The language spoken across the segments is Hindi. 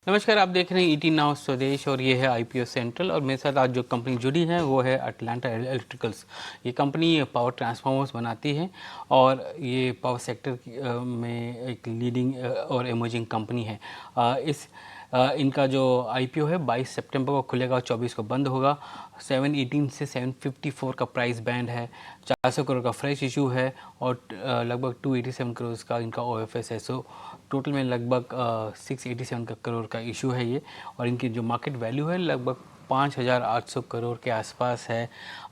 नमस्कार, आप देख रहे हैं ईटी नाउ स्वदेश और ये है आईपीओ सेंट्रल। और मेरे साथ आज जो कंपनी जुड़ी है वो है अटलांटा इलेक्ट्रिकल्स। ये कंपनी पावर ट्रांसफार्मर्स बनाती है और ये पावर सेक्टर में एक लीडिंग और इमर्जिंग कंपनी है। इनका जो आईपीओ है 22 सितंबर को खुलेगा और 24 को बंद होगा। 718 से 754 का प्राइस बैंड है। 400 करोड़ का फ्रेश इशू है और लगभग 287 करोड़ का इनका ओएफएस है। सो टोटल में लगभग 687 करोड़ का इशू है ये। और इनकी जो मार्केट वैल्यू है लगभग 5,800 करोड़ के आसपास है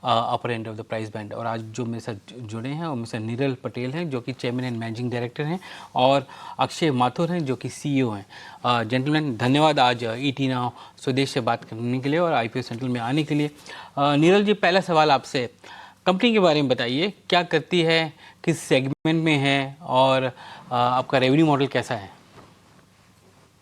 upper end of the price band. और आज जो मेरे साथ जुड़े हैं वो मिस्टर नीरल पटेल हैं जो कि चेयरमैन एंड मैनेजिंग डायरेक्टर हैं, और अक्षय माथुर हैं जो कि सीईओ हैं। जेंटलमैन, धन्यवाद आज ईटी नाउ स्वदेश से बात करने के लिए और आईपीओ सेंट्रल में आने के लिए। नीरल जी, पहला सवाल आपसे, कंपनी के बारे में बताइए, क्या करती है, किस सेगमेंट में है और आपका रेवेन्यू मॉडल कैसा है?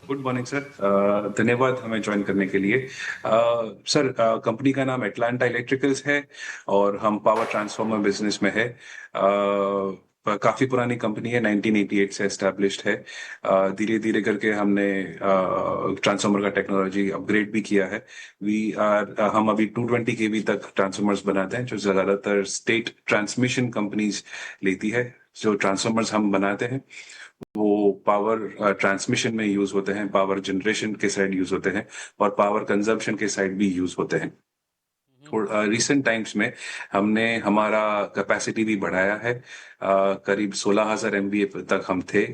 Good morning sir. धन्यवाद हमें ज्वाइन करने के लिए। सर, कंपनी का नाम एटलांटा इलेक्ट्रिकल्स है और हम पावर ट्रांसफार्मर बिजनेस में है। काफी पुरानी कंपनी है, 1988 से एस्टैब्लिश्ड है। धीरे धीरे करके हमने ट्रांसफार्मर का टेक्नोलॉजी अपग्रेड भी किया है। हम अभी 220 केवी तक ट्रांसफार्मर्स बनाते हैं जो ज्यादातर स्टेट ट्रांसमिशन कंपनीज लेती है। जो ट्रांसफार्मर्स हम बनाते हैं वो पावर ट्रांसमिशन में यूज होते हैं, पावर जनरेशन के साइड यूज होते हैं और पावर कंजम्पशन के साइड भी यूज होते हैं। रिसेंट टाइम्स में हमने हमारा कैपेसिटी भी बढ़ाया है। करीब 16,000 MVA तक हम थे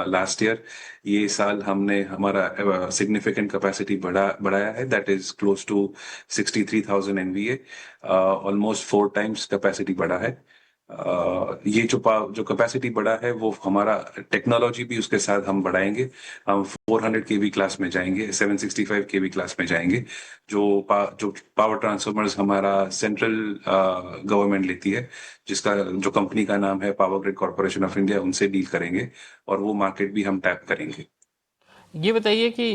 लास्ट ईयर। ये साल हमने हमारा सिग्निफिकेंट कैपेसिटी बढ़ाया है, that is close to 63,000 MVA। Almost 4 times capacity बढ़ा है। ये जो कैपेसिटी बढ़ा है वो हमारा टेक्नोलॉजी भी उसके साथ हम बढ़ाएंगे। हम 400 केवी क्लास में जाएंगे, 765 केवी क्लास में जाएंगे। जो पावर ट्रांसफार्मर्स हमारा सेंट्रल गवर्नमेंट लेती है, जिसका जो कंपनी का नाम है power grid corporation of India, उनसे डील करेंगे और वो मार्केट भी हम टैप करेंगे। ये बताइए कि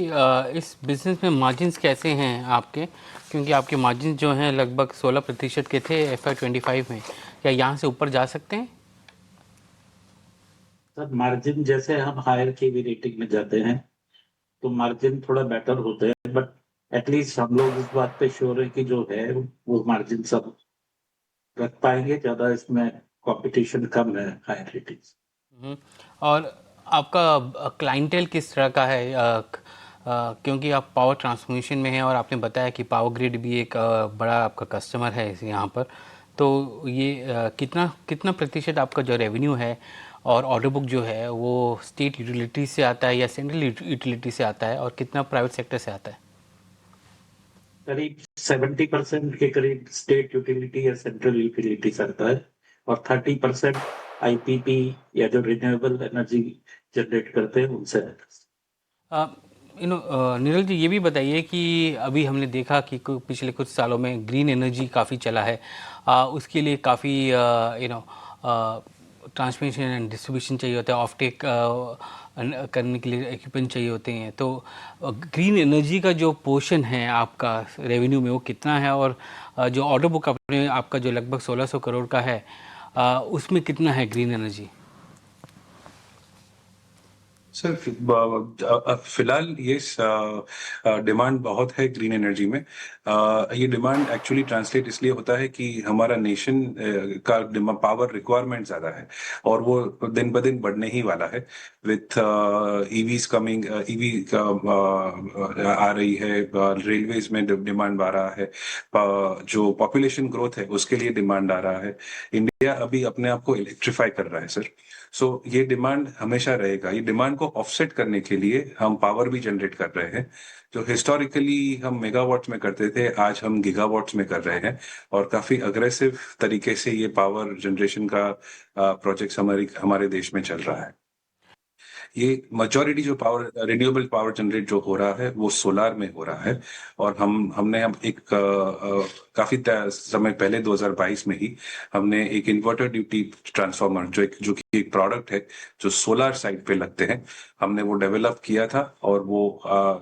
इस बिज़नेस में मार्जिन्स कैसे हैं आपके, क्योंकि आपके मार्जिन्स जो हैं लगभग 16% के थे FY25 में। क्या यहाँ से ऊपर जा सकते हैं? सर, मार्जिन जैसे हम हायर की भी रेटिंग में जाते हैं तो मार्जिन थोड़ा बेटर होते हैं, बट एटलीस्ट हम लोग इस बात पे श्योर है कि जो है वो मार्जिन सब रख पाएंगे। ज्यादा इसमें कंपटीशन कम है हायर रेटिंग्स। हम्म। और आपका क्लाइंटेल किस तरह का है? क्योंकि आप पावर ट्रांसमिशन में हैं और आपने बताया कि पावर ग्रिड भी एक बड़ा आपका कस्टमर है यहाँ पर। तो ये कितना कितना प्रतिशत आपका जो रेवेन्यू है और ऑर्डर बुक जो है वो स्टेट यूटिलिटी से आता है या सेंट्रल यूटिलिटी से आता है, और कितना प्राइवेट सेक्टर से आता है? करीब 70% के करीब स्टेट यूटिलिटी या सेंट्रल यूटिलिटी से आता है और 30% आईपीपी या जो रिन्यूएबल एनर्जी जनरेट करते हैं उनसे आता है। नीरज जी, ये भी बताइए कि अभी हमने देखा कि पिछले कुछ सालों में ग्रीन एनर्जी काफ़ी चला है। उसके लिए काफ़ी ट्रांसमिशन एंड डिस्ट्रीब्यूशन चाहिए होता है, ऑफ टेक करने के लिए इक्विपमेंट चाहिए होते हैं। तो ग्रीन एनर्जी का जो पोर्शन है आपका रेवेन्यू में वो कितना है, और जो ऑर्डर बुक आपने आपका जो लगभग 1,600 करोड़ का है उसमें कितना है ग्रीन एनर्जी? सर, फिलहाल ये डिमांड बहुत है ग्रीन एनर्जी में। ये डिमांड एक्चुअली ट्रांसलेट इसलिए होता है कि हमारा नेशन का पावर रिक्वायरमेंट ज्यादा है और वो दिन ब दिन बढ़ने ही वाला है। विथ ईवीज कमिंग, ईवी आ रही है, रेलवेज में डिमांड आ रहा है, जो पॉपुलेशन ग्रोथ है उसके लिए डिमांड आ रहा है। इंडिया अभी अपने आप को इलेक्ट्रीफाई कर रहा है सर। सो ये डिमांड हमेशा रहेगा। ये डिमांड को ऑफसेट करने के लिए हम पावर भी जनरेट कर रहे हैं। जो हिस्टोरिकली हम मेगावाट्स में करते थे, आज हम गीगावाट्स में कर रहे हैं और काफी अग्रेसिव तरीके से ये पावर जनरेशन का प्रोजेक्ट हमारे देश में चल रहा है। ये मेजॉरिटी जो पावर रिन्यूएबल पावर जनरेट जो हो रहा है वो सोलार में हो रहा है। और हमने अब काफी समय पहले 2022 में ही हमने एक इन्वर्टर ड्यूटी ट्रांसफार्मर जो कि एक प्रोडक्ट है जो सोलार साइड पे लगते हैं, हमने वो डेवलप किया था। और वो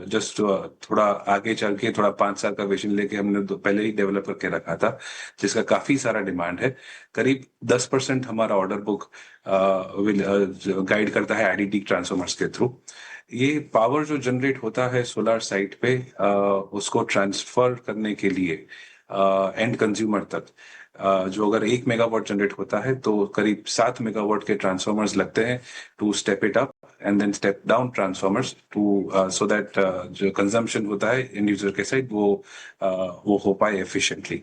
जस्ट थोड़ा आगे चल के थोड़ा 5 साल का विजन लेके हमने पहले ही डेवलप करके रखा था, जिसका काफी सारा डिमांड है। करीब 10% हमारा ऑर्डर बुक गाइड करता है आईडीटी ट्रांसफॉर्मर्स के थ्रू। ये पावर जो जनरेट होता है सोलर साइट पे उसको ट्रांसफर करने के लिए एंड कंज्यूमर तक जो अगर 1 मेगावाट जनरेट होता है तो करीब 7 मेगावाट के ट्रांसफॉर्मर्स लगते हैं to step it up and then step down transformers too so that जो कंजम्पशन होता है इन यूजर के साइड वो हो पाए efficiently.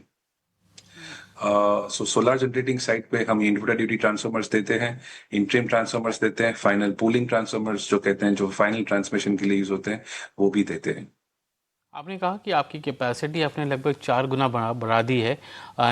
So solar generating site पे हम इन्वर्टर ड्यूटी ट्रांसफॉर्मर्स देते हैं, इंट्रीम ट्रांसफॉर्मर्स देते हैं, फाइनल पूलिंग ट्रांसफॉर्मर्स जो कहते हैं जो फाइनल ट्रांसमिशन के लिए यूज होते हैं वो भी देते हैं। आपने कहा कि आपकी कैपेसिटी आपने लगभग 4 गुना बढ़ा दी है।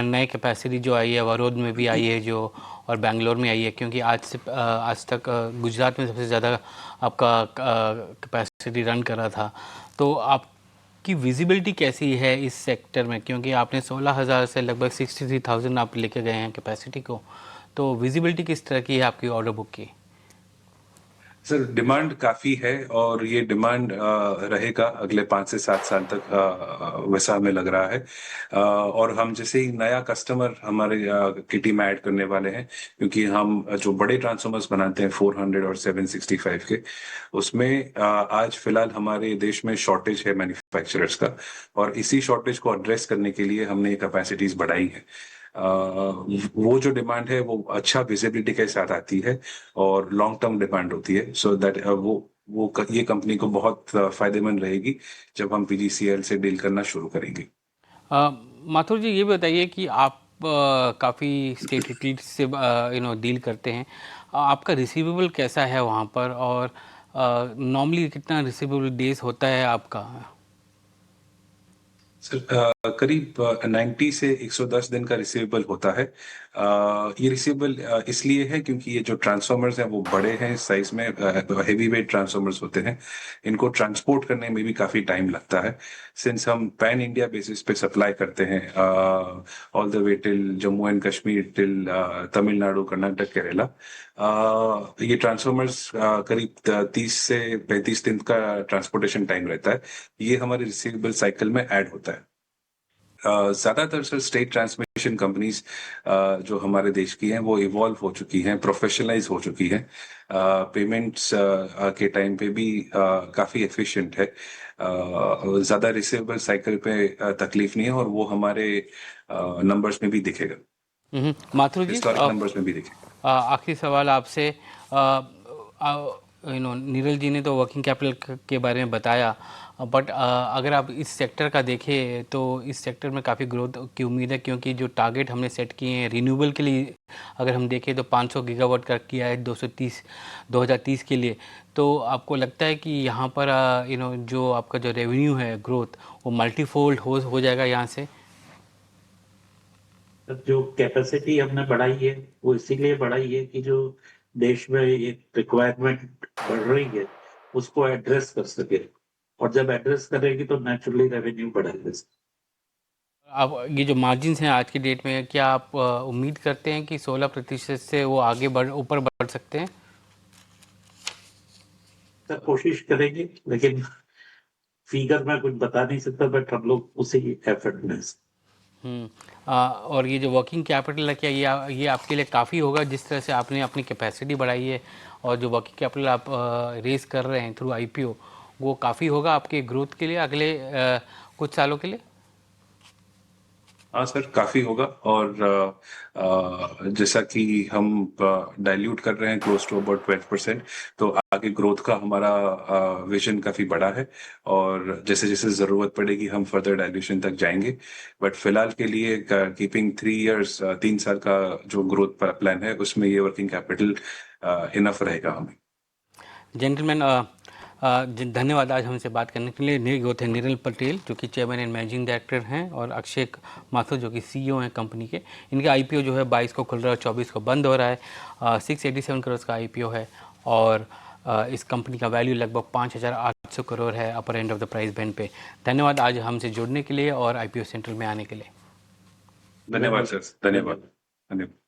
नई कैपेसिटी जो आई है वरोध में भी आई है जो, और बेंगलोर में आई है, क्योंकि आज तक गुजरात में सबसे ज़्यादा आपका कैपेसिटी रन कर रहा था। तो आपकी विजिबिलिटी कैसी है इस सेक्टर में, क्योंकि आपने 16,000 से लगभग 63,000 आप लेके गए हैं कैपेसिटी को, तो विजिबिलिटी किस तरह की है आपकी ऑर्डर बुक की? सर डिमांड काफी है और ये डिमांड रहेगा अगले 5 से 7 साल तक, वैसा हमें लग रहा है। और हम जैसे ही नया कस्टमर हमारे की टीम ऐड करने वाले हैं, क्योंकि हम जो बड़े ट्रांसफॉर्मर्स बनाते हैं 400 और 765 के, उसमें आज फिलहाल हमारे देश में शॉर्टेज है मैन्युफैक्चरर्स का, और इसी शॉर्टेज को एड्रेस करने के लिए हमने ये कैपेसिटीज बढ़ाई है। वो जो डिमांड है वो अच्छा विजिबिलिटी के साथ आती है और लॉन्ग टर्म डिमांड होती है, सो दैट ये कंपनी को बहुत फायदेमंद रहेगी जब हम पीजीसीएल से डील करना शुरू करेंगे। माथुर जी, ये बताइए कि आप काफ़ी स्टेट यूटिलिटी से डील करते हैं। आपका रिसीवेबल कैसा है वहाँ पर, और नॉर्मली कितना रिसीवेबल डेज होता है आपका? सर करीब 90 से 110 दिन का रिसीवेबल होता है। ये रिसीवेबल इसलिए है क्योंकि ये जो ट्रांसफॉर्मर्स हैं वो बड़े हैं साइज में, हेवी वेट ट्रांसफॉर्मर्स होते हैं। इनको ट्रांसपोर्ट करने में भी काफी टाइम लगता है, सिंस हम पैन इंडिया बेसिस पे सप्लाई करते हैं all the way till Jammu and Kashmir, till Tamil Nadu, Karnataka, Kerala. ये ट्रांसफॉर्मर्स करीब 30 से 35 दिन का ट्रांसपोर्टेशन टाइम रहता है। ये हमारे रिसीवेबल साइकिल में ऐड होता है। ज्यादातर सर स्टेट ट्रांसमिशन कंपनीज जो हमारे देश की हैं वो इवॉल्व हो चुकी हैं, प्रोफेशनलाइज हो चुकी हैं। पेमेंट्स के टाइम पे भी काफी एफिशिएंट है। ज्यादा रिसीवेबल साइकिल पे तकलीफ नहीं है, और वो हमारे नंबर्स में भी दिखेगा, माथुर जी, हिस्टोरिक नंबर्स में भी दिखेगा। आखिरी सवाल आपसे। नीरज जी ने तो वर्किंग कैपिटल के बारे में बताया, बट अगर आप इस सेक्टर का देखें तो इस सेक्टर में काफ़ी ग्रोथ की उम्मीद है, क्योंकि जो टारगेट हमने सेट किए हैं रिन्यूएबल के लिए, अगर हम देखें तो 500 गीगावाट का किया है 2030 के लिए। तो आपको लगता है कि यहाँ पर जो आपका जो रेवेन्यू है ग्रोथ वो मल्टीफोल्ड हो जाएगा यहाँ से? जो कैपेसिटी हमने बढ़ाई है वो इसीलिए बढ़ाई है कि जो देश में एक रिक्वायरमेंट बढ़ रही है उसको एड्रेस कर सके, और जब एड्रेस करेगी तो नेचुरली रेवेन्यू बढ़ेगा। अब ये जो मार्जिन्स हैं आज की डेट में, क्या आप उम्मीद करते हैं कि 16% से वो आगे ऊपर बढ़ सकते हैं? सर कोशिश करेंगे, लेकिन फिगर में कुछ बता नहीं सकता, बट हम लोग उसी एफर्ट में। और ये जो वर्किंग कैपिटल है, क्या ये आपके लिए काफ़ी होगा, जिस तरह से आपने अपनी कैपेसिटी बढ़ाई है और जो वर्किंग कैपिटल आप रेस कर रहे हैं थ्रू आईपीओ, वो काफ़ी होगा आपके ग्रोथ के लिए अगले कुछ सालों के लिए? हाँ सर, काफी होगा। और जैसा कि हम डाइल्यूट कर रहे हैं क्लोज टू अबाउट 12%, तो आगे ग्रोथ का हमारा विजन काफी बड़ा है, और जैसे जैसे जरूरत पड़ेगी हम फर्दर डाइल्यूशन तक जाएंगे। बट फिलहाल के लिए कीपिंग 3 इयर्स, 3 साल का जो ग्रोथ प्लान है उसमें ये वर्किंग कैपिटल इनफ रहेगा हमें। जेंटलमैन, धन्यवाद आज हमसे बात करने के लिए। वो थे नीरज पटेल जो कि चेयरमैन एंड मैनेजिंग डायरेक्टर हैं, और अक्षय माथुर जो कि सीईओ हैं कंपनी के। इनका आईपीओ जो है 22 को खुल रहा है, 24 को बंद हो रहा है। 687 करोड़ का आईपीओ है, और इस कंपनी का वैल्यू लगभग 5,800 करोड़ है upper end of the price band पे। धन्यवाद आज हमसे जुड़ने के लिए और आईपीओ सेंट्रल में आने के लिए। धन्यवाद सर, धन्यवाद, धन्यवाद।